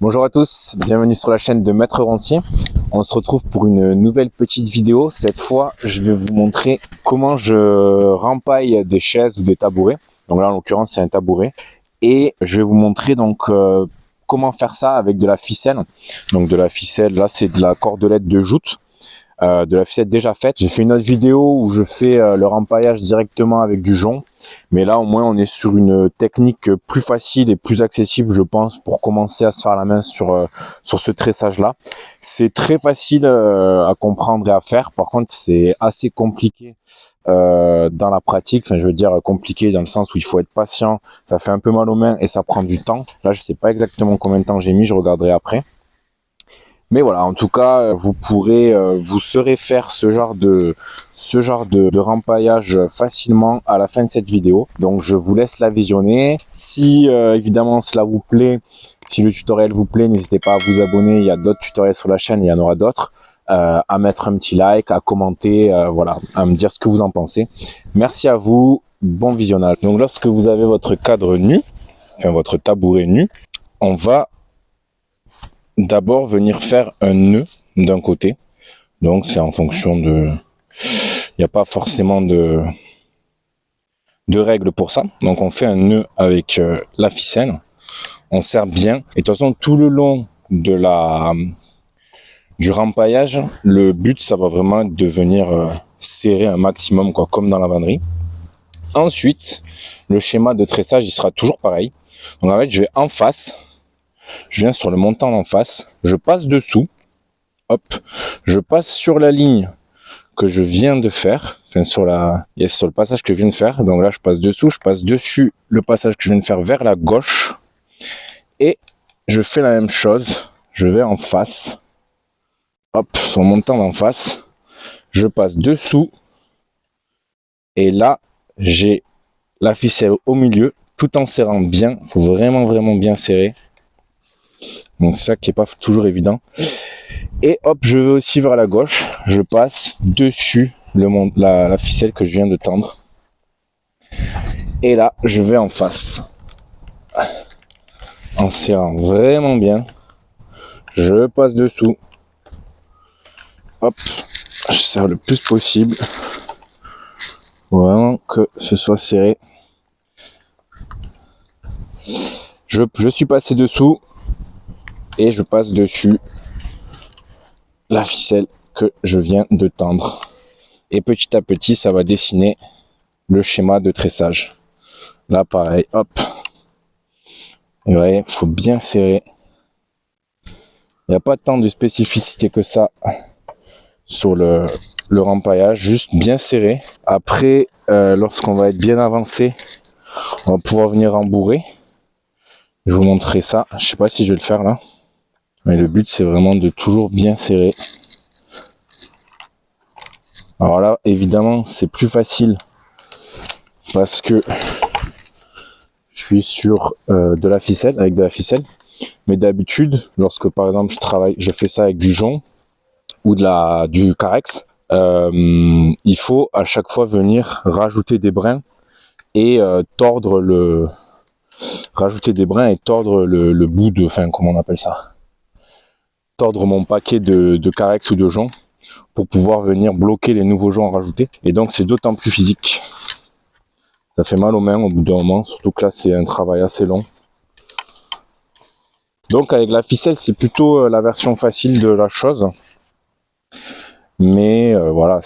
Bonjour à tous, bienvenue sur la chaîne de Maître Rancier. On se retrouve pour une nouvelle petite vidéo. Cette fois, je vais vous montrer comment je rempaille des chaises ou des tabourets. Donc là, en l'occurrence, c'est un tabouret. Et je vais vous montrer comment faire ça avec de la ficelle. Donc de la ficelle, là, c'est de la cordelette de joute. De la ficelle déjà faite. J'ai fait une autre vidéo où je fais le rempaillage directement avec du jonc. Mais là, au moins, on est sur une technique plus facile et plus accessible, je pense, pour commencer à se faire la main sur ce tressage-là. C'est très facile à comprendre et à faire. Par contre, c'est assez compliqué dans la pratique. Enfin, je veux dire compliqué dans le sens où il faut être patient. Ça fait un peu mal aux mains et ça prend du temps. Là, je sais pas exactement combien de temps j'ai mis. Je regarderai après. Mais voilà, en tout cas, vous saurez faire ce genre de rempaillage facilement à la fin de cette vidéo. Donc, je vous laisse la visionner. Si évidemment cela vous plaît, si le tutoriel vous plaît, n'hésitez pas à vous abonner. Il y a d'autres tutoriels sur la chaîne, il y en aura d'autres. À mettre un petit like, à commenter, voilà, à me dire ce que vous en pensez. Merci à vous, bon visionnage. Donc, lorsque vous avez votre cadre nu, enfin votre tabouret nu, on va d'abord venir faire un nœud d'un côté. Donc c'est en fonction de... Il n'y a pas forcément de règles pour ça. Donc on fait un nœud avec la ficelle. On serre bien. Et de toute façon, tout le long du rempaillage, le but, ça va vraiment être de venir serrer un maximum, quoi, comme dans la vannerie. Ensuite, le schéma de tressage, il sera toujours pareil. Donc en fait, je vais en face. Je viens sur le montant en face. Je passe dessous. Hop. Je passe sur la ligne que je viens de faire, enfin sur le passage que je viens de faire. Donc là, je passe dessous, je passe dessus le passage que je viens de faire vers la gauche, et je fais la même chose. Je vais en face, hop, sur le montant d'en face, je passe dessous, et là, j'ai la ficelle au milieu, tout en serrant bien. Il faut vraiment, vraiment bien serrer. Donc c'est ça qui est pas toujours évident. Et hop, je vais aussi vers la gauche, je passe dessus la ficelle que je viens de tendre. Et là, je vais en face. En serrant vraiment bien. Je passe dessous. Hop. Je serre le plus possible. Vraiment que ce soit serré. Je suis passé dessous. Et je passe dessus la ficelle que je viens de tendre. Et petit à petit, ça va dessiner le schéma de tressage. Là, pareil. Hop. Vous voyez, il faut bien serrer. Il n'y a pas tant de spécificité que ça sur le rempaillage, juste bien serré. Après, lorsqu'on va être bien avancé, on va pouvoir venir rembourrer. Je vais vous montrer ça. Je sais pas si je vais le faire là. Mais le but, c'est vraiment de toujours bien serrer. Alors là, évidemment, c'est plus facile parce que je suis sur de la ficelle, avec de la ficelle. Mais d'habitude, lorsque par exemple je fais ça avec du jonc ou du carex, il faut à chaque fois venir rajouter des brins et tordre le bout de, enfin comment on appelle ça, tordre mon paquet de carex ou de jonc pour pouvoir venir bloquer les nouveaux joncs à rajouter. Et donc c'est d'autant plus physique. Ça fait mal aux mains au bout d'un moment, surtout que là c'est un travail assez long. Donc avec la ficelle, c'est plutôt la version facile de la chose. Mais voilà,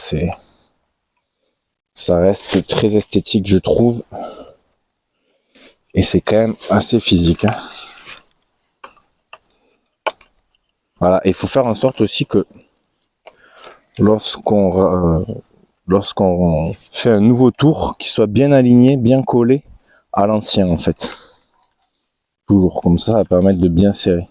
ça reste très esthétique, je trouve. Et c'est quand même assez physique. Hein. Voilà, il faut faire en sorte aussi que lorsqu'on fait un nouveau tour, qu'il soit bien aligné, bien collé à l'ancien en fait. Toujours, comme ça va permettre de bien serrer.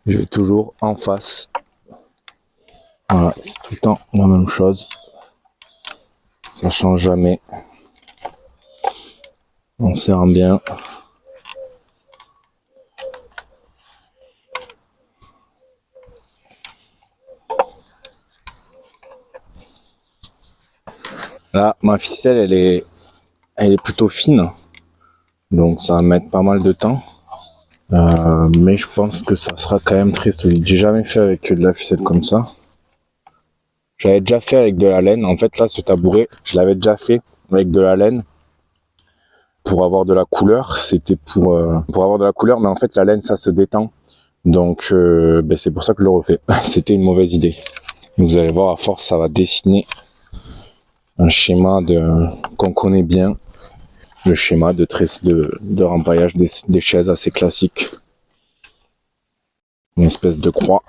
Je vais toujours en face. Voilà, c'est tout le temps la même chose. Ça change jamais. On serre bien. Là, ma ficelle, elle est plutôt fine. Donc ça va mettre pas mal de temps. Mais je pense que ça sera quand même très solide. J'ai jamais fait avec de la ficelle comme ça. J'avais déjà fait avec de la laine. En fait, là, ce tabouret, je l'avais déjà fait avec de la laine pour avoir de la couleur. C'était pour avoir de la couleur, mais en fait, la laine, ça se détend. Donc, c'est pour ça que je le refais. C'était une mauvaise idée. Vous allez voir, à force, ça va dessiner un schéma qu'on connaît bien. Le schéma de rempaillage des chaises assez classique. Une espèce de croix.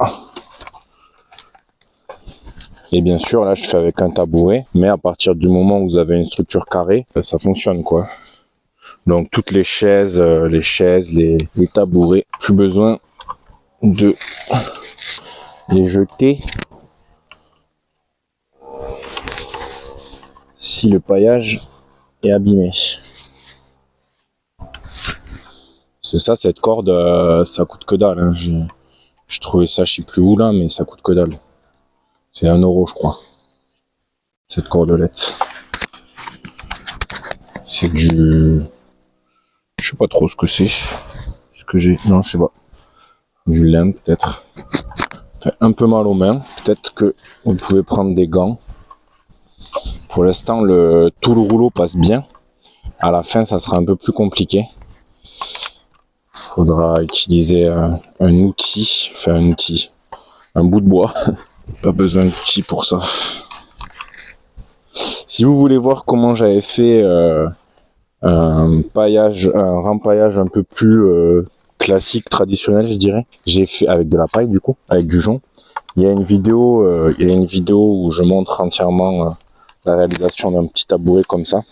Et bien sûr, là, je fais avec un tabouret, mais à partir du moment où vous avez une structure carrée, ça fonctionne, quoi. Donc, toutes les chaises, les tabourets, plus besoin de les jeter si le paillage est abîmé. C'est ça, cette corde, ça coûte que dalle. Hein. Je trouvais ça, je sais plus où là, mais ça coûte que dalle. C'est 1 €, je crois. Cette cordelette. C'est du... Je sais pas trop ce que c'est. Ce que j'ai... Non, je sais pas. Du lin, peut-être. Ça fait un peu mal aux mains. Peut-être que vous pouvez prendre des gants. Pour l'instant, tout le rouleau passe bien. À la fin, ça sera un peu plus compliqué. Faudra utiliser un outil. Enfin, un outil. Un bout de bois. Pas besoin d'outils pour ça. Si vous voulez voir comment j'avais fait un rempaillage un peu plus classique, traditionnel, je dirais. J'ai fait avec de la paille du coup, avec du jonc. Il y a une vidéo où je montre entièrement la réalisation d'un petit tabouret comme ça.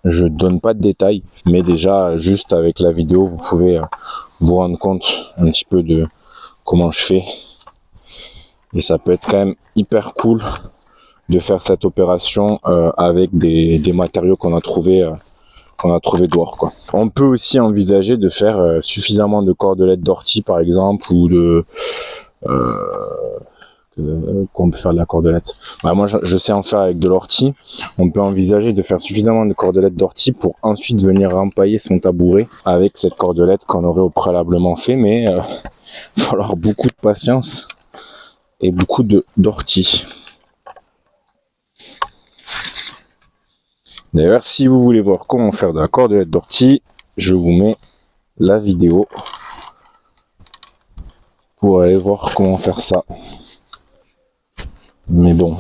Je donne pas de détails, mais déjà juste avec la vidéo, vous pouvez vous rendre compte un petit peu de comment je fais. Et ça peut être quand même hyper cool de faire cette opération avec des matériaux qu'on a trouvé dehors, quoi. On peut aussi envisager de faire suffisamment de cordelettes d'ortie par exemple, ou qu'on peut faire de la cordelette. Bah, moi je sais en faire avec de l'ortie. On peut envisager de faire suffisamment de cordelettes d'ortie pour ensuite venir rempailler son tabouret avec cette cordelette qu'on aurait au préalablement fait, mais il va falloir beaucoup de patience et beaucoup d'ortie. D'ailleurs, si vous voulez voir comment faire de la cordelette d'ortie, je vous mets la vidéo pour aller voir comment faire ça. Mais bon,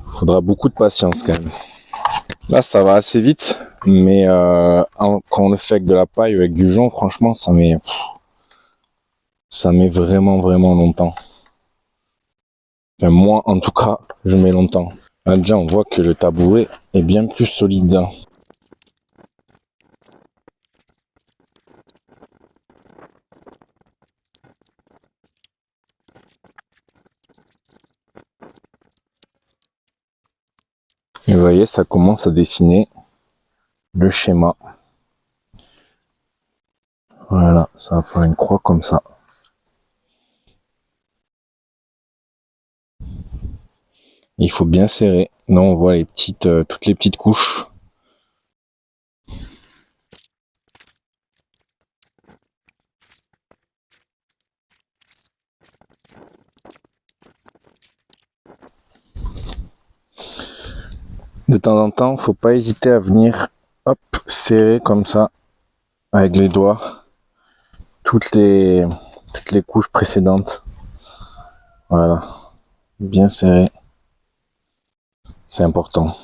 faudra beaucoup de patience quand même. Là, ça va assez vite, mais quand on le fait avec de la paille ou avec du jonc, franchement, ça met vraiment, vraiment longtemps. Enfin, moi, en tout cas, je mets longtemps. Là, déjà, on voit que le tabouret est bien plus solide. Et vous voyez, ça commence à dessiner le schéma. Voilà, ça va faire une croix comme ça. Il faut bien serrer. Là, on voit toutes les petites couches. De temps en temps, faut pas hésiter à venir, hop, serrer comme ça, avec les doigts, toutes les couches précédentes. Voilà, bien serré, c'est important.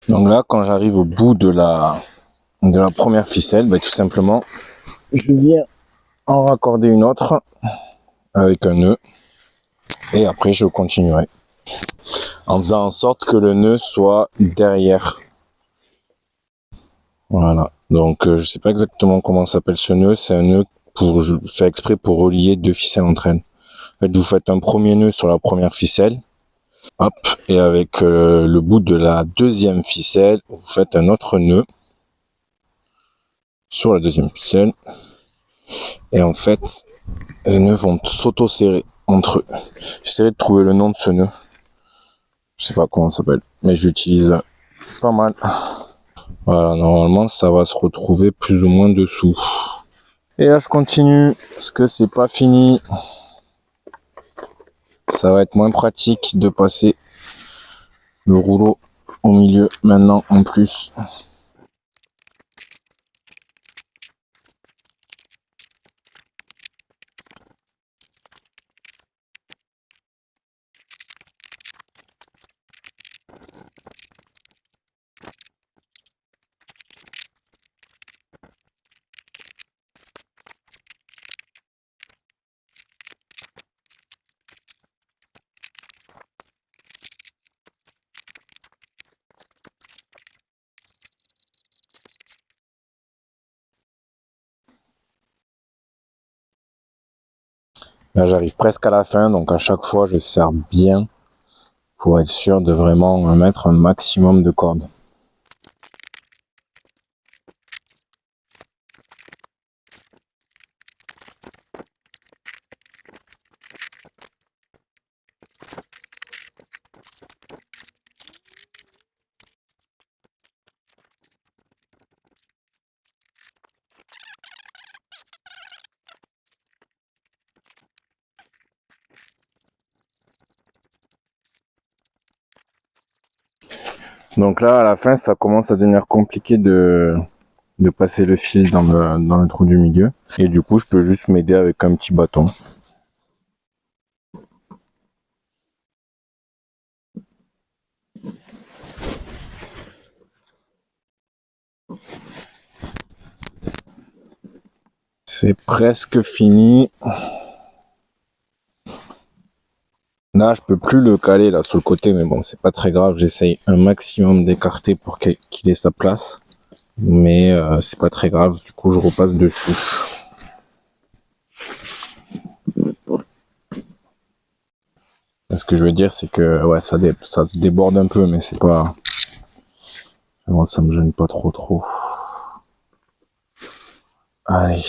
Donc là, quand j'arrive au bout de la première ficelle, bah, tout simplement, je viens en raccorder une autre avec un nœud et après je continuerai en faisant en sorte que le nœud soit derrière. Voilà. Donc je sais pas exactement comment s'appelle ce nœud. C'est un nœud je fais exprès pour relier deux ficelles entre elles. En fait, vous faites un premier nœud sur la première ficelle, hop, et avec le bout de la deuxième ficelle, vous faites un autre nœud sur la deuxième ficelle. Et en fait, les nœuds vont s'auto-serrer entre eux. J'essaierai de trouver le nom de ce nœud. Je sais pas comment ça s'appelle, mais j'utilise pas mal. Voilà, normalement, ça va se retrouver plus ou moins dessous. Et là, je continue, parce que c'est pas fini. Ça va être moins pratique de passer le rouleau au milieu maintenant en plus. Là, j'arrive presque à la fin, donc à chaque fois, je serre bien pour être sûr de vraiment mettre un maximum de cordes. Donc là, à la fin, ça commence à devenir compliqué de passer le fil dans le trou du milieu. Et du coup, je peux juste m'aider avec un petit bâton. C'est presque fini. Là, je peux plus le caler là sur le côté, mais bon, c'est pas très grave. J'essaye un maximum d'écarter pour qu'il ait sa place. Mais c'est pas très grave. Du coup, je repasse dessus. Ce que je veux dire, c'est que ouais, ça se déborde un peu, mais c'est pas. Moi, ça me gêne pas trop. Allez.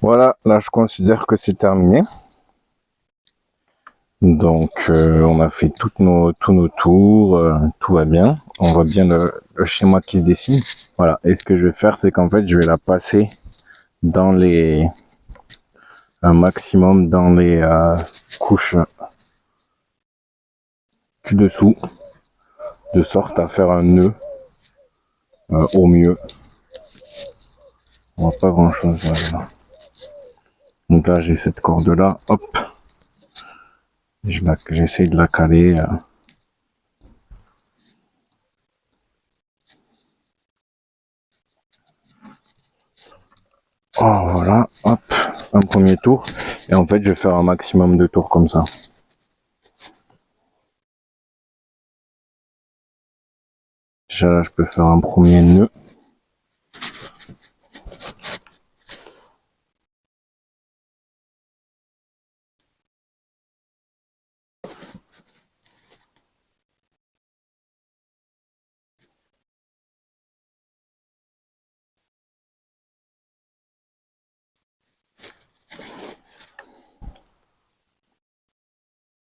Voilà, là, je considère que c'est terminé. Donc, on a fait tous nos tours, tout va bien. On voit bien le schéma qui se dessine. Voilà. Et ce que je vais faire, c'est qu'en fait, je vais la passer dans un maximum dans les couches du dessous, de sorte à faire un nœud au mieux. On voit pas grand chose là. Donc là, j'ai cette corde là, hop, j'essaye de la caler. Oh, voilà, hop, un premier tour. Et en fait, je vais faire un maximum de tours comme ça. Déjà là, je peux faire un premier nœud.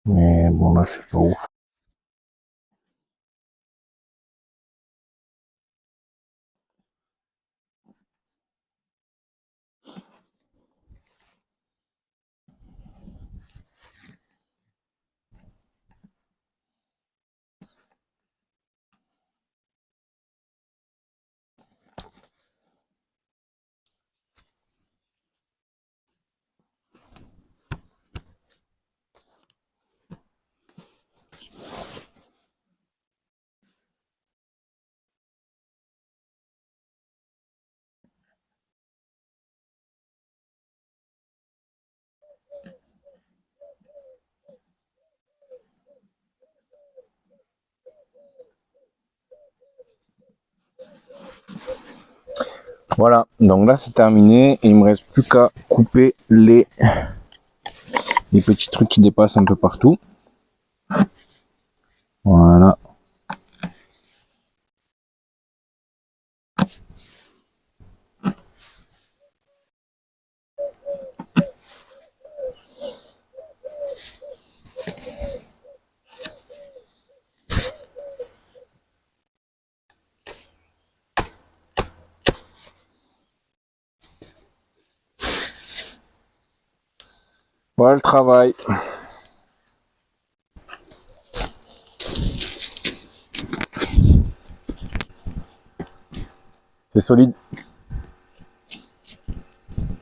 Mais bon, là, c'est pas ouf. Voilà, donc là c'est terminé et il me reste plus qu'à couper les petits trucs qui dépassent un peu partout. Voilà. Voilà le travail. C'est solide. Puis,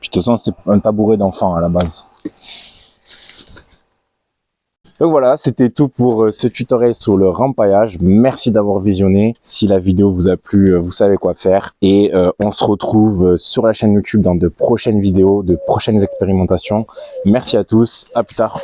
de toute façon, c'est un tabouret d'enfant à la base. Donc voilà, c'était tout pour ce tutoriel sur le rempaillage. Merci d'avoir visionné. Si la vidéo vous a plu, vous savez quoi faire. Et on se retrouve sur la chaîne YouTube dans de prochaines vidéos, de prochaines expérimentations. Merci à tous, à plus tard.